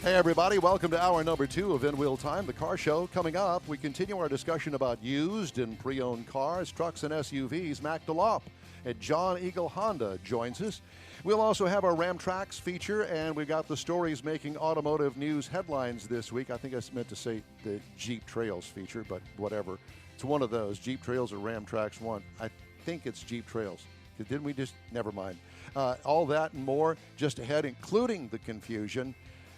Hey everybody, welcome to hour number 2 of In Wheel Time, the car show. Coming up, we continue our discussion about used and pre-owned cars, trucks, and SUVs. Mac DeLaup at John Eagle Honda joins us. We'll also have our Ram Tracks feature, and we got the stories making automotive news headlines this week. I think I meant to say the Jeep Trails feature, but whatever. It's one of those, Jeep Trails or Ram Tracks 1. I think it's Jeep Trails. Didn't we just, never mind. All that and more just ahead, including the confusion.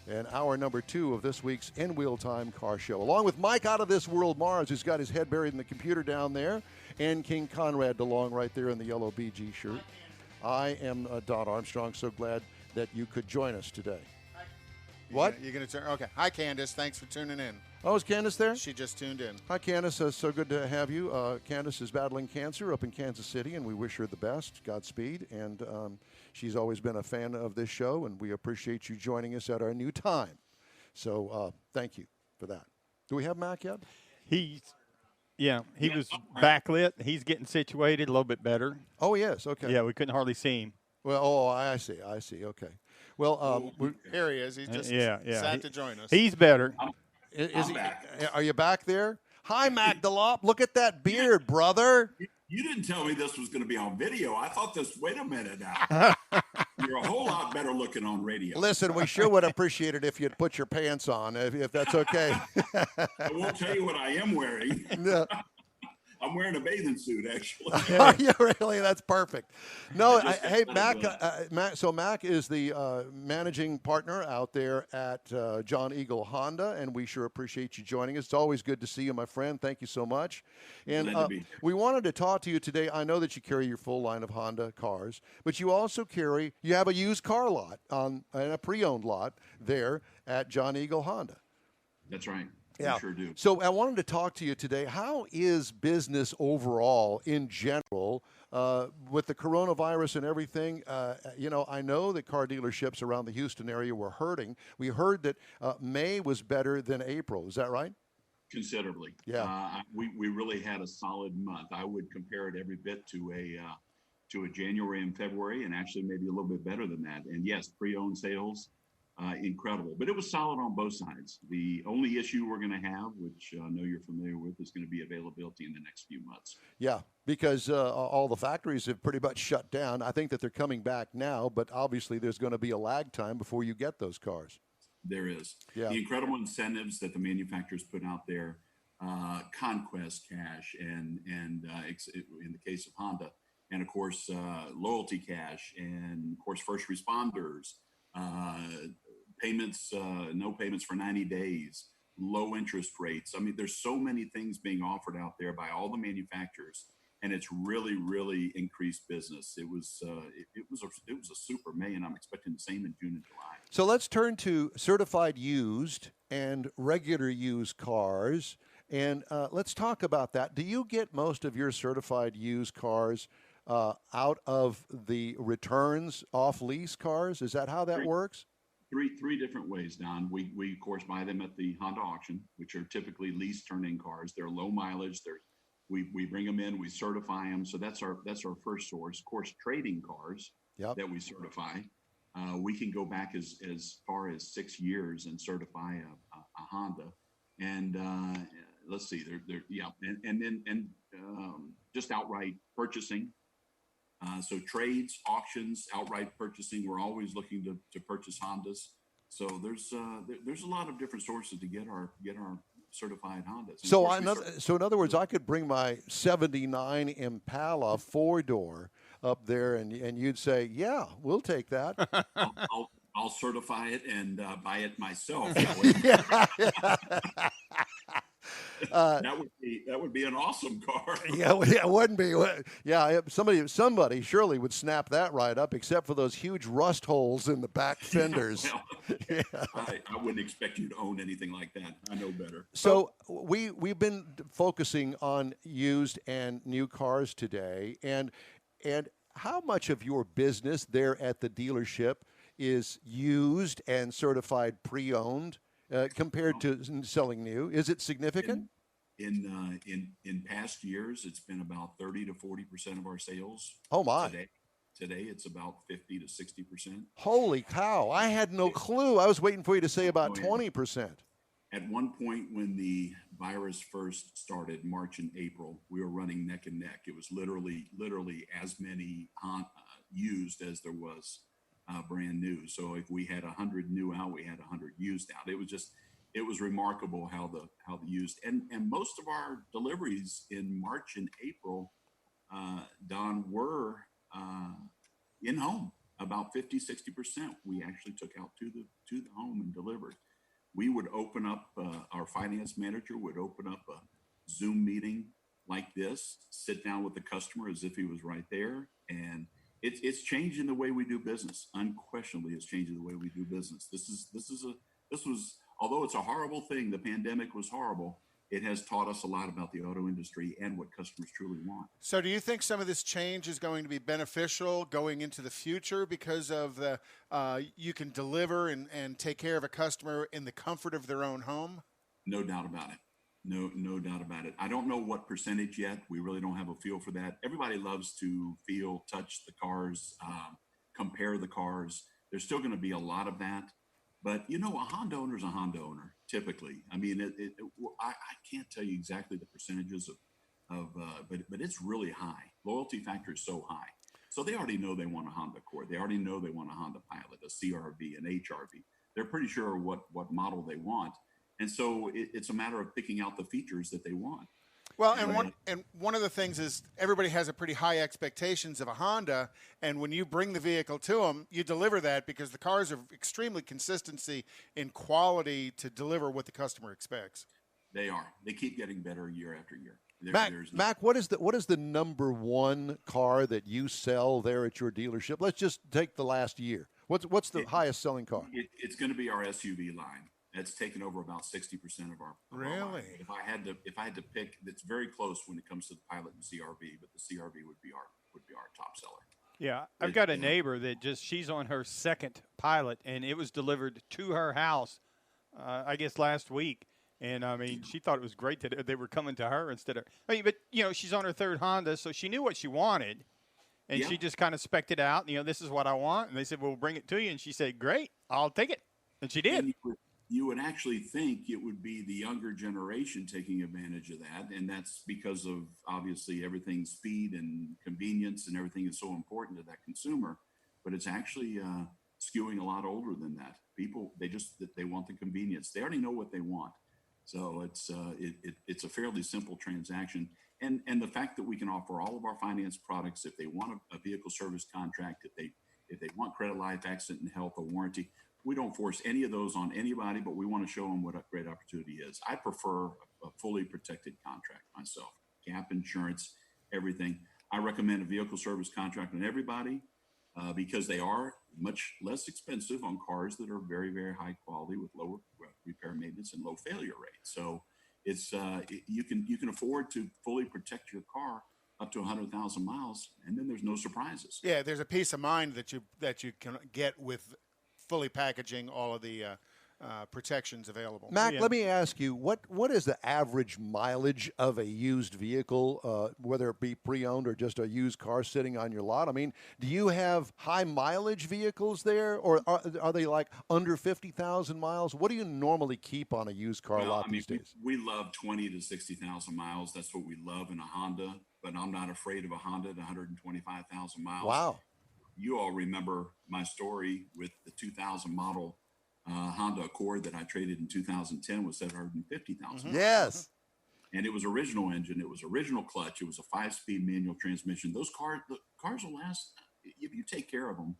And hour number 2 of this week's In Wheel Time car show. Along with Mike out of this world, Mars, who's got his head buried in the computer down there, and King Conrad DeLong right there in the yellow BG shirt. I am Don Armstrong, so glad that you could join us today. What? You're going to turn? Okay. Hi, Candace. Thanks for tuning in. Oh, is Candace there? She just tuned in. Hi, Candace. So good to have you. Candace is battling cancer up in Kansas City, and we wish her the best. Godspeed. And she's always been a fan of this show, and we appreciate you joining us at our new time. So thank you for that. Do we have Mac yet? He was backlit. He's getting situated a little bit better. Oh, yes. Okay. Yeah, we couldn't hardly see him. Well, I see. Okay. Well, here he is. He just sat to join us. He's better. Are you back there? Hi, Mac DeLaup. Look at that beard, brother. You didn't tell me this was going to be on video. I thought this. Wait a minute now. You're a whole lot better looking on radio. Listen, we sure would appreciate it if you'd put your pants on, if that's okay. I won't tell you what I am wearing. No. I'm wearing a bathing suit, actually. Are you really? That's perfect. No, hey, Mac. So Mac is the managing partner out there at John Eagle Honda, and we sure appreciate you joining us. It's always good to see you, my friend. Thank you so much. And we wanted to talk to you today. I know that you carry your full line of Honda cars, but you also you have a used car lot and a pre-owned lot there at John Eagle Honda. That's right. Yeah, we sure do. So I wanted to talk to you today. How is business overall in general with the coronavirus and everything? I know that car dealerships around the Houston area were hurting. We heard that May was better than April. Is that right? Considerably. Yeah. We really had a solid month. I would compare it every bit to a January and February, and actually maybe a little bit better than that. And yes, pre-owned sales. Incredible, but it was solid on both sides. The only issue we're going to have, which I know you're familiar with, is going to be availability in the next few months. Yeah, because all the factories have pretty much shut down. I think that they're coming back now, but obviously there's going to be a lag time before you get those cars. There is. Yeah. The incredible incentives that the manufacturers put out there, Conquest Cash, and in the case of Honda, and of course Loyalty Cash, and of course first responders. Payments, no payments for 90 days, low interest rates. I mean, there's so many things being offered out there by all the manufacturers, and it's really, really increased business. It was a super May, and I'm expecting the same in June and July. So let's turn to certified used and regular used cars, and let's talk about that. Do you get most of your certified used cars out of the returns off lease cars? Is that how that works? Three different ways, Don. We of course buy them at the Honda auction, which are typically lease turn-in cars. They're low mileage. We bring them in, we certify them. So that's our first source. Of course, trading cars that we certify. We can go back as far as 6 years and certify a Honda. And let's see, and just outright purchasing. So trades, auctions, outright purchasing, we're always looking to purchase Hondas. So there's a lot of different sources to get our certified Hondas. So in other words, I could bring my 79 Impala 4-door up there and you'd say, yeah, we'll take that. I'll certify it and buy it myself. That would be an awesome car. Yeah, it wouldn't be. Yeah, somebody surely would snap that right up, except for those huge rust holes in the back fenders. I wouldn't expect you to own anything like that. I know better. So we've been focusing on used and new cars today, and how much of your business there at the dealership is used and certified pre-owned? Compared to selling new, is it significant? In past years, it's been about 30 to 40% of our sales. Oh my! Today. Today, it's about 50 to 60%. Holy cow! I had no clue. I was waiting for you to say about 20%. At one point, when the virus first started, March and April, we were running neck and neck. It was literally as many used as there was brand new. So if we had 100 new out, we had 100 used out. It was remarkable how the used and most of our deliveries in March and April, Don, were in home. About 50, 60% we actually took out to the home and delivered. We would open up, our finance manager would open up a Zoom meeting like this, sit down with the customer as if he was right there. And it's changing the way we do business. Unquestionably, it's changing the way we do business. This was, although it's a horrible thing, the pandemic was horrible. It has taught us a lot about the auto industry and what customers truly want. So do you think some of this change is going to be beneficial going into the future because of the you can deliver and take care of a customer in the comfort of their own home? No doubt about it. No doubt about it. I don't know what percentage yet. We really don't have a feel for that. Everybody loves to feel, touch the cars, compare the cars. There's still going to be a lot of that. But, a Honda owner is a Honda owner, typically. I mean, I can't tell you exactly the percentages but it's really high. Loyalty factor is so high. So they already know they want a Honda Accord. They already know they want a Honda Pilot, a CRV, an HRV. They're pretty sure what model they want. And so it's a matter of picking out the features that they want. Well, and one of the things is everybody has a pretty high expectations of a Honda, and when you bring the vehicle to them, you deliver that because the cars are extremely consistency in quality to deliver what the customer expects. They are. They keep getting better year after year. Mac, what is the number one car that you sell there at your dealership? Let's just take the last year. What's the highest selling car? It's going to be our SUV line. That's taken over about 60% of our. Really? If I had to pick, it's very close when it comes to the Pilot and CRV, but the CRV would be our top seller. Yeah, I've got a neighbor that she's on her second Pilot, and it was delivered to her house, I guess last week. And I mean, she thought it was great that they were coming to her instead of. I mean, but she's on her third Honda, so she knew what she wanted, and she just kind of spec'd it out. This is what I want, and they said, "Well, we'll bring it to you." And she said, "Great, I'll take it," and she did. You would actually think it would be the younger generation taking advantage of that. And that's because of obviously everything speed and convenience and everything is so important to that consumer, but it's actually skewing a lot older than that. People, they want the convenience. They already know what they want. So it's a fairly simple transaction. And the fact that we can offer all of our finance products, if they want a vehicle service contract, if they want credit life, accident and health, or warranty, we don't force any of those on anybody, but we want to show them what a great opportunity is. I prefer a fully protected contract myself, gap insurance, everything. I recommend a vehicle service contract on everybody because they are much less expensive on cars that are very, very high quality with lower repair maintenance and low failure rate. So it's you can afford to fully protect your car up to 100,000 miles, and then there's no surprises. Yeah, there's a peace of mind that you can get with fully packaging all of the protections available. Mac, let me ask you, what is the average mileage of a used vehicle, whether it be pre-owned or just a used car sitting on your lot? I mean, do you have high mileage vehicles there, or are they like under 50,000 miles? What do you normally keep on a used car lot these days? We love 20 to 60,000 miles. That's what we love in a Honda, but I'm not afraid of a Honda at 125,000 miles. Wow. You all remember my story with the 2000 model Honda Accord that I traded in 2010 was 750,000. Mm-hmm. Yes. And it was original engine. It was original clutch. It was a 5-speed manual transmission. Those cars will last if you take care of them.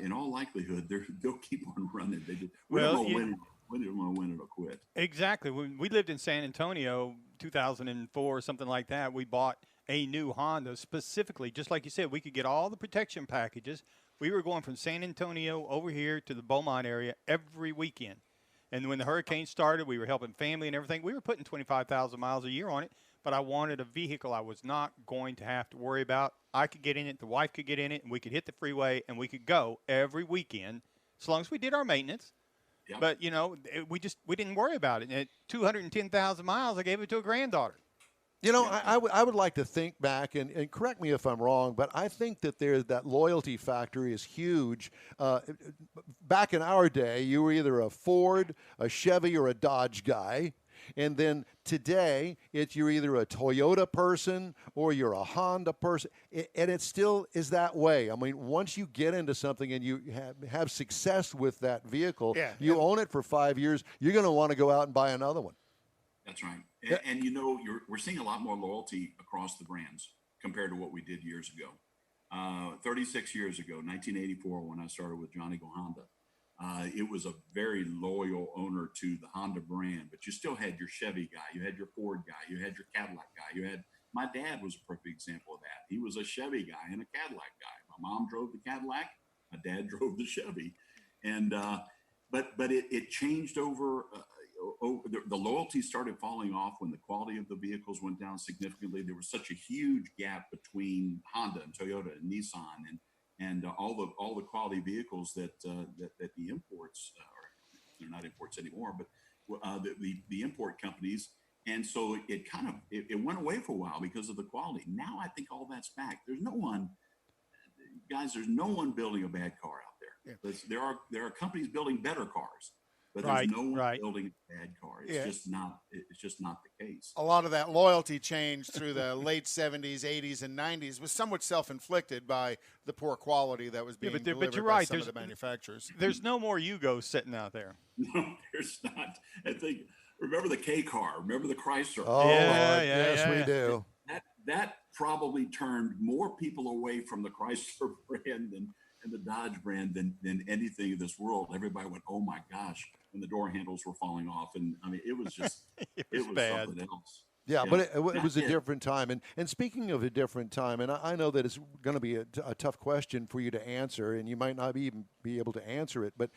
In all likelihood, they'll keep on running. We don't want to win it or quit. Exactly. When we lived in San Antonio, 2004, something like that, we bought a new Honda specifically, just like you said, we could get all the protection packages. We were going from San Antonio over here to the Beaumont area every weekend. And when the hurricane started, we were helping family and everything. We were putting 25,000 miles a year on it, but I wanted a vehicle I was not going to have to worry about. I could get in it, the wife could get in it, and we could hit the freeway, and we could go every weekend as long as we did our maintenance. Yep. But, we didn't worry about it. And at 210,000 miles, I gave it to a granddaughter. You know, I would like to think back, and correct me if I'm wrong, but I think that that loyalty factor is huge. Back in our day, you were either a Ford, a Chevy, or a Dodge guy. And then today, you're either a Toyota person or you're a Honda person. And it still is that way. I mean, once you get into something and you have success with that vehicle, you own it for 5 years, you're going to want to go out and buy another one. That's right. And you know, we're seeing a lot more loyalty across the brands compared to what we did years ago. 36 years ago, 1984, when I started with John Eagle Honda, it was a very loyal owner to the Honda brand, but you still had your Chevy guy, you had your Ford guy, you had your Cadillac guy, my dad was a perfect example of that. He was a Chevy guy and a Cadillac guy. My mom drove the Cadillac, my dad drove the Chevy. And, but it changed over, the loyalty started falling off when the quality of the vehicles went down significantly. There was such a huge gap between Honda and Toyota and Nissan and all the quality vehicles that the imports, or they're not imports anymore, but the import companies. And so it went away for a while because of the quality. Now I think all that's back. There's no one building a bad car out there. Yeah. There are companies building better cars, but there's no one building a bad car. It's just not the case. A lot of that loyalty change through the late 70s, 80s, and 90s was somewhat self-inflicted by the poor quality that was being delivered by some of the manufacturers. There's no more Yugos sitting out there. No, there's not. I think, remember the K car? Remember the Chrysler? Oh, yes, we do. That probably turned more people away from the Chrysler brand and the Dodge brand than anything in this world. Everybody went, oh my gosh, when the door handles were falling off. And I mean, it was just, it was bad. Something else. Yeah, but it was a different time. And speaking of a different time, and I know that it's going to be a tough question for you to answer, and you might not even be able to answer it, but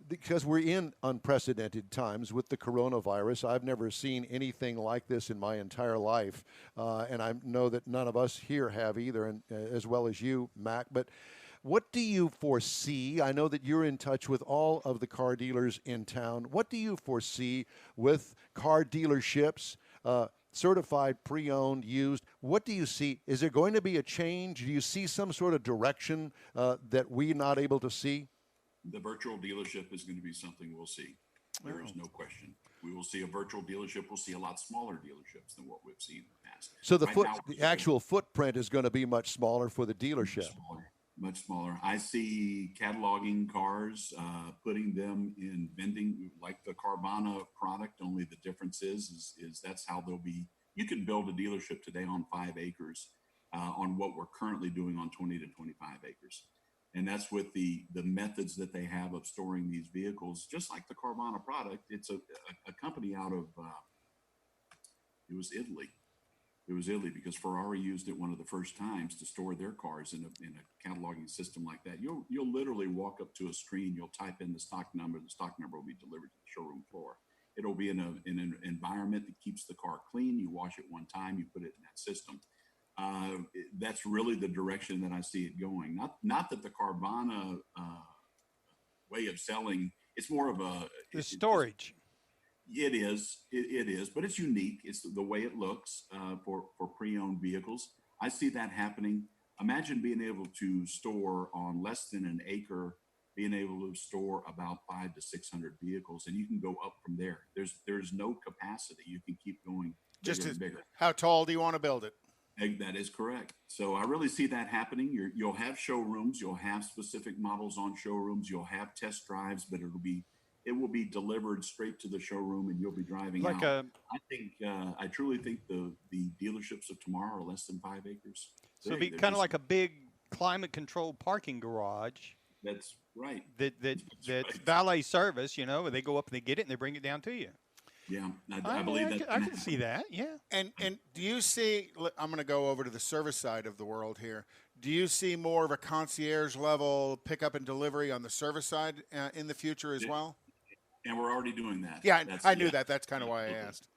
because we're in unprecedented times with the coronavirus. I've never seen anything like this in my entire life, and I know that none of us here have either, and as well as you, Mac. But what do you foresee? I know that you're in touch with all of the car dealers in town. What do you foresee with car dealerships, certified, pre-owned, used? What do you see? Is there going to be a change? Do you see some sort of direction that we're not able to see? The virtual dealership is going to be something we'll see. There is no question. We will see a virtual dealership. We'll see a lot smaller dealerships than what we've seen in the past. So the actual footprint is going to be much smaller for the dealership. Much smaller. I see cataloging cars, putting them in vending like the Carvana product. Only the difference is that's how they'll be. You can build a dealership today on 5 acres on what we're currently doing on 20 to 25 acres. And that's with the methods that they have of storing these vehicles, just like the Carvana product. It's a company out of, it was Italy. It was Italy because Ferrari used it one of the first times to store their cars in a cataloging system like that. You'll literally walk up to a screen, you'll type in the stock number will be delivered to the showroom floor. It'll be in an environment that keeps the car clean. You wash it one time, you put it in that system. That's really the direction that I see it going. Not that the Carvana way of selling, it's more of the storage. It is, but it's unique. It's the way it looks for pre-owned vehicles. I see that happening. Imagine being able to store on less than an acre, being able to store about 500 to 600 vehicles, and you can go up from there. There's no capacity. You can keep going bigger and bigger. How tall do you want to build it? That is correct. So I really see that happening. You'll have showrooms. You'll have specific models on showrooms. You'll have test drives, but it will be delivered straight to the showroom, and you'll be driving out. I truly think the dealerships of tomorrow are less than 5 acres. So it'll be kind of like a big climate-controlled parking garage. That's right. That's valet service. Where they go up and they get it and they bring it down to you. Yeah, I believe that. I can see that, yeah. And do you see, I'm going to go over to the service side of the world here. Do you see more of a concierge level pickup and delivery on the service side in the future as well? And we're already doing that. Yeah, I knew that. That's kind of why I asked.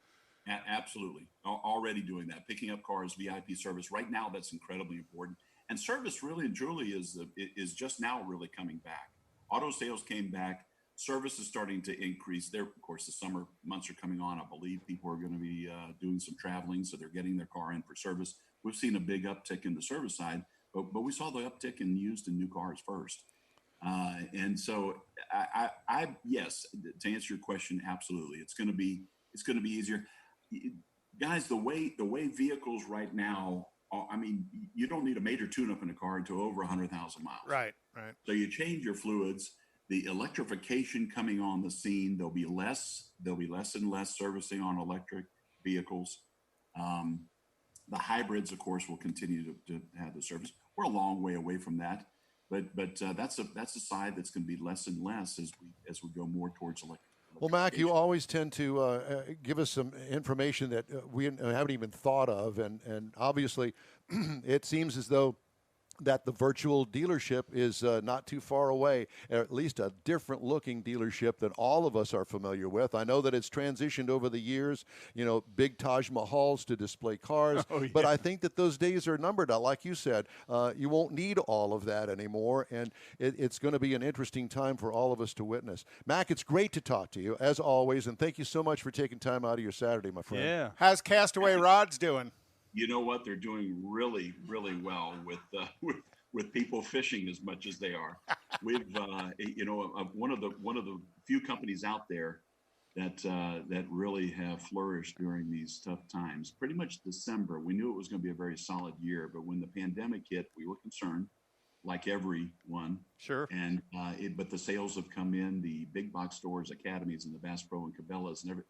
Absolutely. Already doing that. Picking up cars, VIP service. Right now, that's incredibly important. And service really and truly is just now really coming back. Auto sales came back Service is starting to increase. There, of course, the summer months are coming on. I believe people are going to be doing some traveling, so they're getting their car in for service. We've seen a big uptick in the service side, but we saw the uptick in used and new cars first. And so, I yes, to answer your question, absolutely, it's going to be easier, guys. The way vehicles right now are, I mean, you don't need a major tune-up in a car until over 100,000 miles. Right. So you change your fluids. The electrification coming on the scene, there'll be less and less servicing on electric vehicles. The hybrids, of course, will continue to have the service. We're a long way away from that, but that's a side that's going to be less and less as we go more towards electric. Well, Mac, you always tend to give us some information that we haven't even thought of, and obviously, it seems as though that the virtual dealership is not too far away, or at least a different looking dealership than all of us are familiar with. I know that it's transitioned over the years, big Taj Mahals to display cars, but I think that those days are numbered. Like you said, you won't need all of that anymore, and it's going to be an interesting time for all of us to witness. Mac, it's great to talk to you, as always, and thank you so much for taking time out of your Saturday, my friend. Yeah. How's Castaway Rods doing? You know what? They're doing really, really well with people fishing as much as they are. We've, one of the few companies out there that really have flourished during these tough times. Pretty much December, we knew it was going to be a very solid year, but when the pandemic hit, we were concerned, like everyone. Sure. And but the sales have come in. The big box stores, Academies, and the Bass Pro and Cabela's, and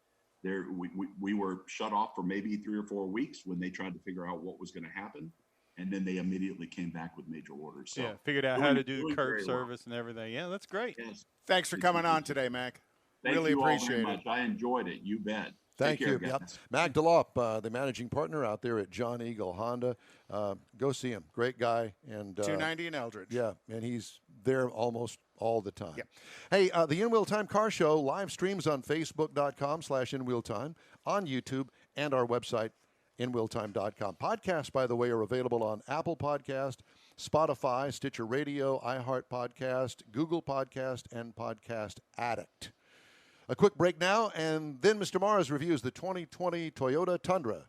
we were shut off for maybe 3 or 4 weeks when they tried to figure out what was going to happen, and then they immediately came back with major orders. So figured out how to do curb service and everything. Yeah, that's great. Yes. Thanks for coming on today, Mac. Thank really you appreciate all very much. I enjoyed it. You bet. Thank Take care, you. guys. Yep. Mac DeLaup, the managing partner out there at John Eagle Honda. Go see him. Great guy. And 290 in Eldridge. Yeah, and he's there almost all the time. Yep. Hey, the In Wheel Time Car Show live streams on Facebook.com/InWheelTime, on YouTube, and our website, InWheelTime.com. Podcasts, by the way, are available on Apple Podcast, Spotify, Stitcher Radio, iHeart Podcast, Google Podcast, and Podcast Addict. A quick break now, and then Mr. Mars reviews the 2020 Toyota Tundra.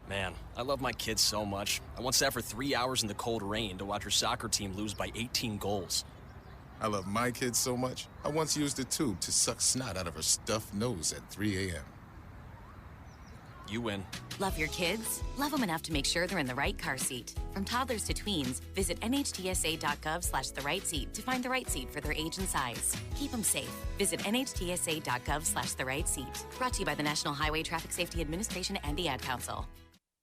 Man, I love my kids so much. I once sat for 3 hours in the cold rain to watch her soccer team lose by 18 goals. I love my kids so much, I once used a tube to suck snot out of her stuffed nose at 3 a.m. You win. Love your kids? Love them enough to make sure they're in the right car seat. From toddlers to tweens, visit nhtsa.gov/the right seat to find the right seat for their age and size. Keep them safe. Visit nhtsa.gov/the right seat. Brought to you by the National Highway Traffic Safety Administration and the Ad Council.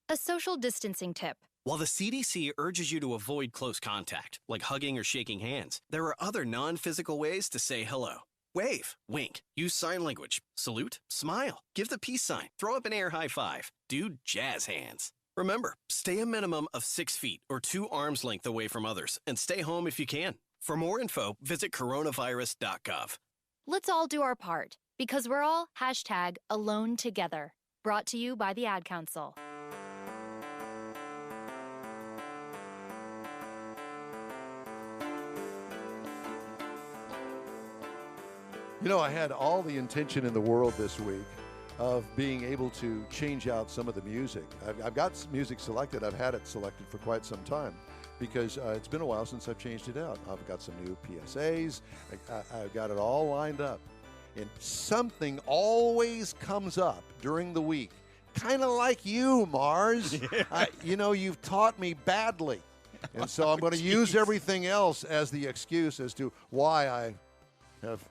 A social distancing tip. While the CDC urges you to avoid close contact, like hugging or shaking hands, there are other non-physical ways to say hello. Wave, wink, use sign language, salute, smile, give the peace sign, throw up an air high five, do jazz hands. Remember, stay a minimum of 6 feet or 2 arms length away from others and stay home if you can. For more info, visit coronavirus.gov. Let's all do our part because we're all #AloneTogether. Brought to you by the Ad Council. You know, I had all the intention in the world this week of being able to change out some of the music. I've got music selected. I've had it selected for quite some time because it's been a while since I've changed it out. I've got some new PSAs. I've got it all lined up. And something always comes up during the week, kind of like you, Mars. Yeah. You've taught me badly. And so I'm going to use everything else as the excuse as to why I have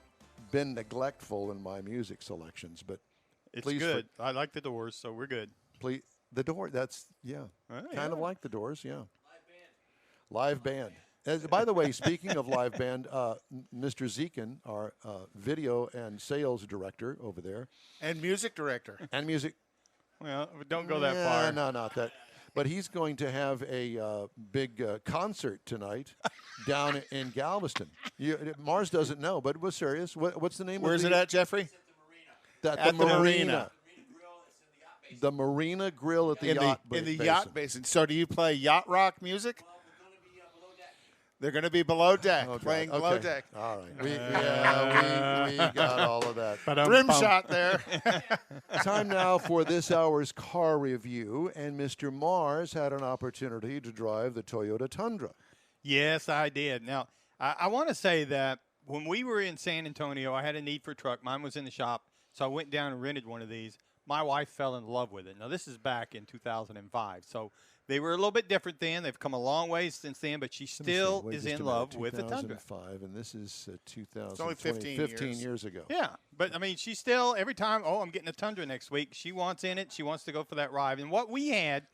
been neglectful in my music selections, but it's good. I like the Doors, so we're good. Please, the Doors. That's kind of like the Doors. Yeah, live band. By the way, speaking of live band, Mr. Zekin, our video and sales director over there, and music director, Well, don't go that far. No, not that. But he's going to have a big concert tonight down in Galveston. Mars doesn't know, but it was serious. What's the name? Where's it at, Jeffrey? At the Marina. The Marina Grill at the yacht in the yacht basin. So do you play yacht rock music? They're going to be below deck, Oh, playing God. below Okay. deck. All right. We got all of that. Rim shot there. Time now for this hour's car review, and Mr. Mars had an opportunity to drive the Toyota Tundra. Yes, I did. Now, I want to say that when we were in San Antonio, I had a need for a truck. Mine was in the shop, so I went down and rented one of these. My wife fell in love with it. Now, this is back in 2005, so they were a little bit different then. They've come a long ways since then, but she still is in love with the Tundra. 2005, and this is 2000. It's only 15 years ago. Yeah, but, I mean, she still, every time, I'm getting a Tundra next week, she wants in it. She wants to go for that ride. And what we had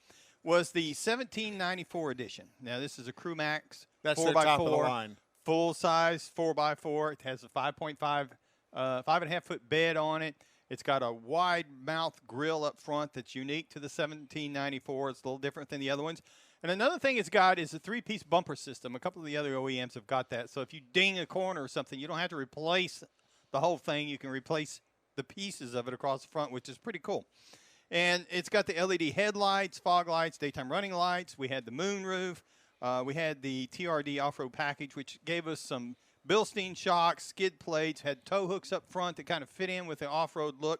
was the 1794 edition. Now, this is a Crew Max. That's the top of the line. Full size 4x4. It has a 5.5 foot bed on it. It's got a wide mouth grill up front that's unique to the 1794. It's a little different than the other ones. And another thing it's got is a 3-piece bumper system. A couple of the other OEMs have got that. So if you ding a corner or something, you don't have to replace the whole thing. You can replace the pieces of it across the front, which is pretty cool. And it's got the LED headlights, fog lights, daytime running lights. We had the moonroof. We had the TRD off-road package, which gave us some Bilstein shocks, skid plates, had tow hooks up front that kind of fit in with the off-road look.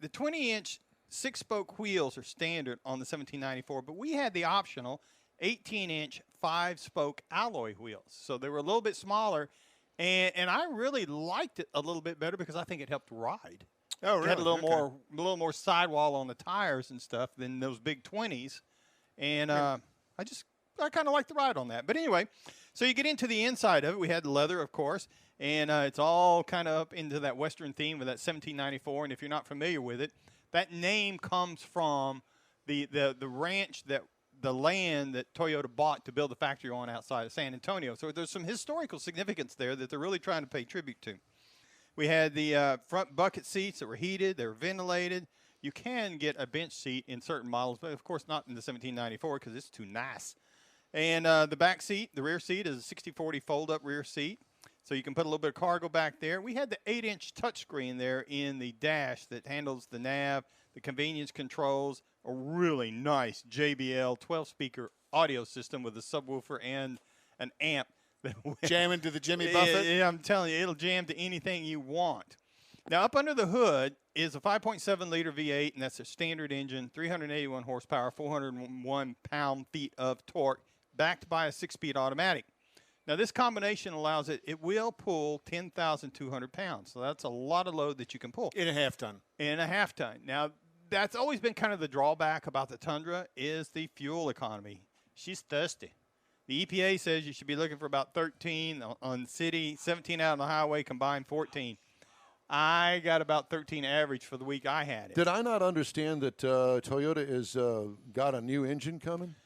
The 20-inch 6-spoke wheels are standard on the 1794, but we had the optional 18-inch 5-spoke alloy wheels. So they were a little bit smaller, and I really liked it a little bit better because I think it helped ride. Oh, really? It had a little more sidewall on the tires and stuff than those big 20s, and I kind of like the ride on that. But anyway, so you get into the inside of it. We had leather, of course, and it's all kind of up into that Western theme with that 1794. And if you're not familiar with it, that name comes from the ranch, the land that Toyota bought to build the factory on outside of San Antonio. So there's some historical significance there that they're really trying to pay tribute to. We had the front bucket seats that were heated. They were ventilated. You can get a bench seat in certain models, but, of course, not in the 1794 because it's too nice. And the back seat, the rear seat, is a 60/40 fold-up rear seat. So you can put a little bit of cargo back there. We had the 8-inch touchscreen there in the dash that handles the nav, the convenience controls, a really nice JBL 12-speaker audio system with a subwoofer and an amp. Jam into the Jimmy Buffett? Yeah, I'm telling you, it'll jam to anything you want. Now, up under the hood is a 5.7-liter V8, and that's a standard engine, 381 horsepower, 401 pound-feet of torque, backed by a 6-speed automatic. Now, this combination allows it will pull 10,200 pounds. So that's a lot of load that you can pull. In a half ton. In a half ton. Now, that's always been kind of the drawback about the Tundra is the fuel economy. She's thirsty. The EPA says you should be looking for about 13 on city, 17 out on the highway, combined 14. I got about 13 average for the week I had it. Did I not understand that Toyota is got a new engine coming?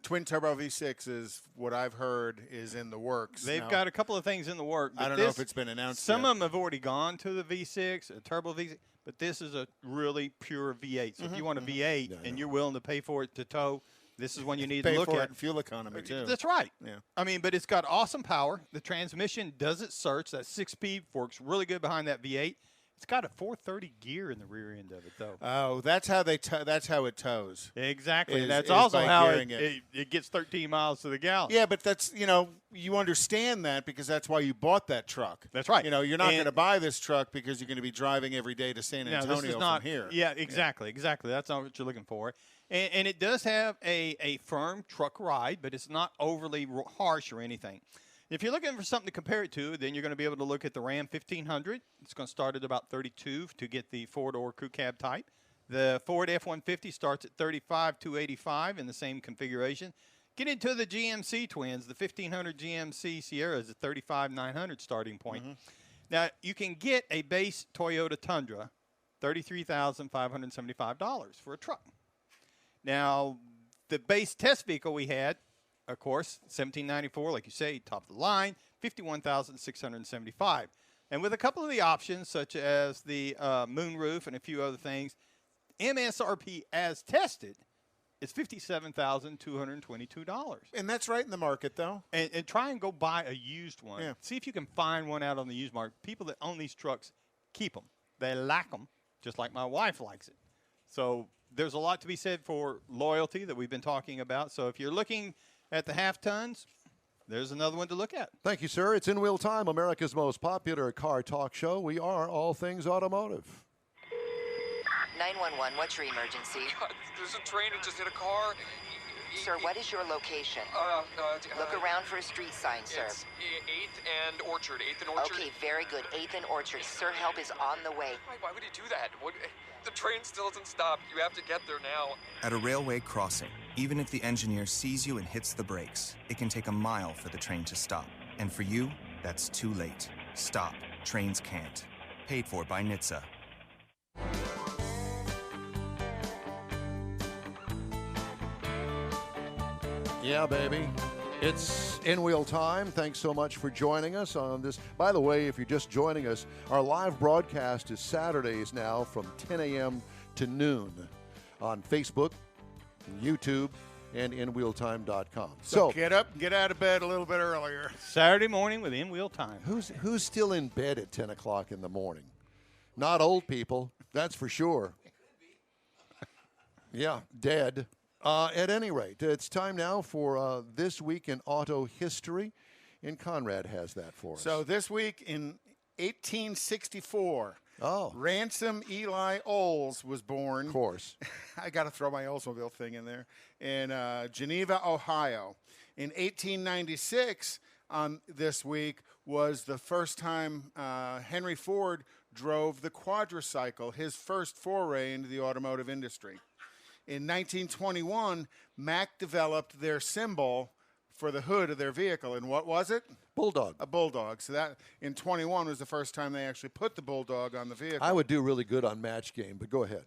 Twin turbo V6 is what I've heard is in the works. They've now, got a couple of things in the work. I don't know if it's been announced Some yet. of them have already gone to the V6, a turbo V6, but this is a really pure V8. So if you want a V8 and you're willing to pay for it to tow, this is one you need to look for at. it and fuel economy, too. That's right. Yeah. I mean, but it's got awesome power. The transmission does its search. That 6-speed works really good behind that V8. It's got a 430 gear in the rear end of it, though. Oh, that's how that's how it tows. Exactly. Is- That's is also by how gearing it gets 13 miles to the gallon. Yeah, but that's, you understand that because that's why you bought that truck. That's right. You're not And- going to buy this truck because you're going to be driving every day to San Now, Antonio this is not, from here. Yeah, exactly. That's not what you're looking for. And it does have a firm truck ride, but it's not overly harsh or anything. If you're looking for something to compare it to, then you're going to be able to look at the Ram 1500. It's going to start at about $32 to get the 4-door crew cab type. The Ford F-150 starts at $35,285 in the same configuration. Get into the GMC twins. The 1500 GMC Sierra is a $35,900 starting point. Now, you can get a base Toyota Tundra, $33,575 for a truck. Now, the base test vehicle we had, of course, 1794, like you say, top of the line, $51,675. And with a couple of the options, such as the moonroof and a few other things, MSRP as tested is $57,222. And that's right in the market, though. And try and go buy a used one. Yeah. See if you can find one out on the used market. People that own these trucks keep them. They like them, just like my wife likes it. So there's a lot to be said for loyalty that we've been talking about. So if you're looking at the half tons, there's another one to look at. Thank you, sir. It's In Wheel Time, America's most popular car talk show. We are all things automotive. 911, what's your emergency? God, there's a train that just hit a car. Sir, what is your location? Look around for a street sign, sir. It's 8th and Orchard. 8th and Orchard. Okay, very good. 8th and Orchard. Sir, help is on the way. Why would he do that? The train still hasn't stopped. You have to get there now. At a railway crossing, even if the engineer sees you and hits the brakes, it can take a mile for the train to stop. And for you, that's too late. Stop. Trains can't. Paid for by NHTSA. Yeah, baby. It's In Wheel Time. Thanks so much for joining us on this. By the way, if you're just joining us, our live broadcast is Saturdays now from 10 a.m. to noon on Facebook, YouTube, and InWheelTime.com. So get up and get out of bed a little bit earlier. Saturday morning with In Wheel Time. Who's still in bed at 10 o'clock in the morning? Not old people, that's for sure. Yeah, dead. At any rate, it's time now for This Week in Auto History, and Conrad has that for us. So this week in 1864, Ransom Eli Olds was born. Of course. I got to throw my Oldsmobile thing in there. In Geneva, Ohio. In 1896, on this week, was the first time Henry Ford drove the quadricycle, his first foray into the automotive industry. In 1921, Mac developed their symbol for the hood of their vehicle. And what was it? Bulldog. A bulldog. So that in 21 was the first time they actually put the bulldog on the vehicle. I would do really good on Match Game, but go ahead.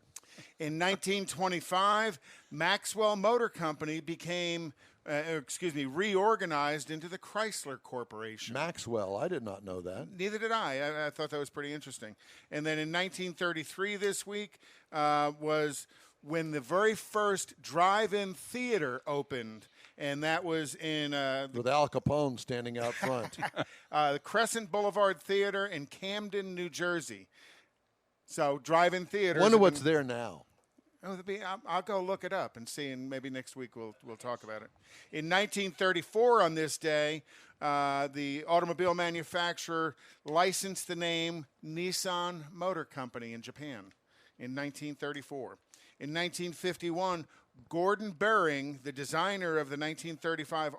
In 1925, Maxwell Motor Company became, reorganized into the Chrysler Corporation. Maxwell, I did not know that. Neither did I. I thought that was pretty interesting. And then in 1933 this week was when the very first drive-in theater opened, and that was in with Al Capone standing out front. The Crescent Boulevard Theater in Camden, New Jersey. So drive-in theaters. Wonder what's there now. I'll go look it up and see, and maybe next week we'll talk about it. In 1934, on this day, the automobile manufacturer licensed the name Nissan Motor Company in Japan in 1934. In 1951, Gordon Bering, the designer of the 1935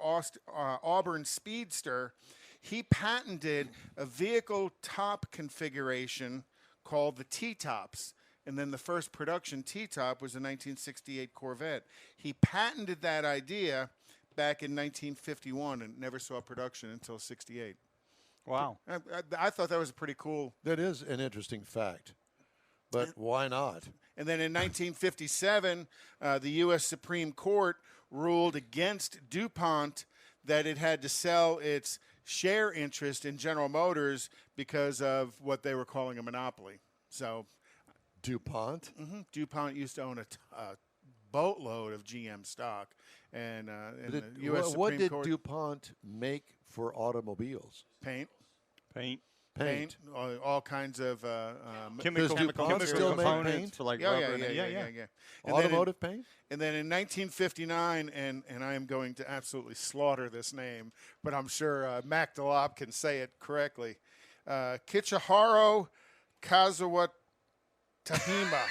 Auburn Speedster, he patented a vehicle top configuration called the T-tops. And then the first production T-top was a 1968 Corvette. He patented that idea back in 1951 and never saw production until 68. Wow. I thought that was a pretty cool. That is an interesting fact. But why not? And then in 1957, the U.S. Supreme Court ruled against DuPont that it had to sell its share interest in General Motors because of what they were calling a monopoly. So, DuPont? Mm-hmm. DuPont used to own a boatload of GM stock. And the U.S. Supreme what did Court, DuPont make for automobiles? Paint. All kinds of chemical still make components paint? for like yeah, rubber. Yeah. Automotive paint? And then in 1959, and I am going to absolutely slaughter this name, but I'm sure Mac DeLaup can say it correctly. Kichiharo Kazuwa Tahima.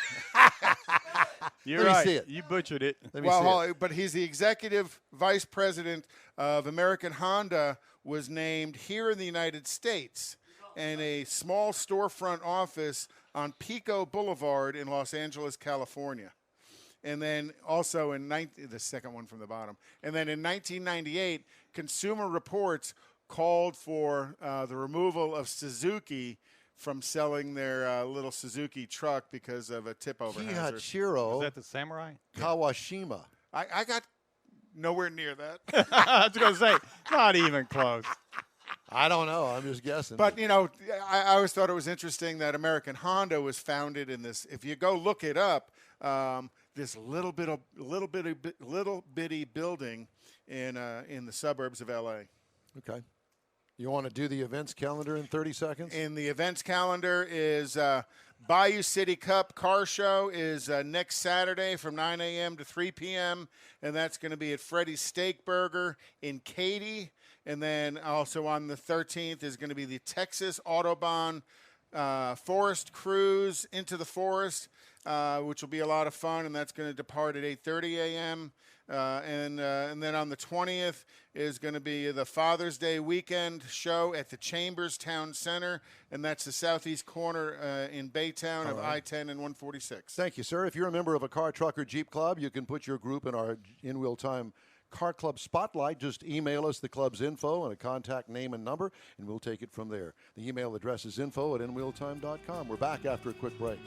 You're Let me right. see it. You butchered it. But he's the executive vice president of American Honda, was named here in the United States in a small storefront office on Pico Boulevard in Los Angeles, California. And then also the second one from the bottom. And then in 1998, Consumer Reports called for the removal of Suzuki from selling their little Suzuki truck because of a tip-over hazard. Kihachiro Is that the Samurai? Kawashima. I got nowhere near that. I was going to say, not even close. I don't know. I'm just guessing. But, I always thought it was interesting that American Honda was founded in this. If you go look it up, this little bitty building in the suburbs of L.A. Okay. You want to do the events calendar in 30 seconds? In the events calendar is Bayou City Cup Car Show is next Saturday from 9 a.m. to 3 p.m., and that's going to be at Freddy's Steak Burger in Katy. And then also on the 13th is going to be the Texas Autobahn Forest Cruise into the Forest, which will be a lot of fun, and that's going to depart at 8:30 a.m. And then on the 20th is going to be the Father's Day weekend show at the Chambers Town Center, and that's the southeast corner in Baytown of I-10 and 146. Thank you, sir. If you're a member of a car, truck, or Jeep club, you can put your group in our in-wheel time Car Club Spotlight. Just email us the club's info and a contact name and number, and we'll take it from there. The email address is info@inwheeltime.com. We're back after a quick break.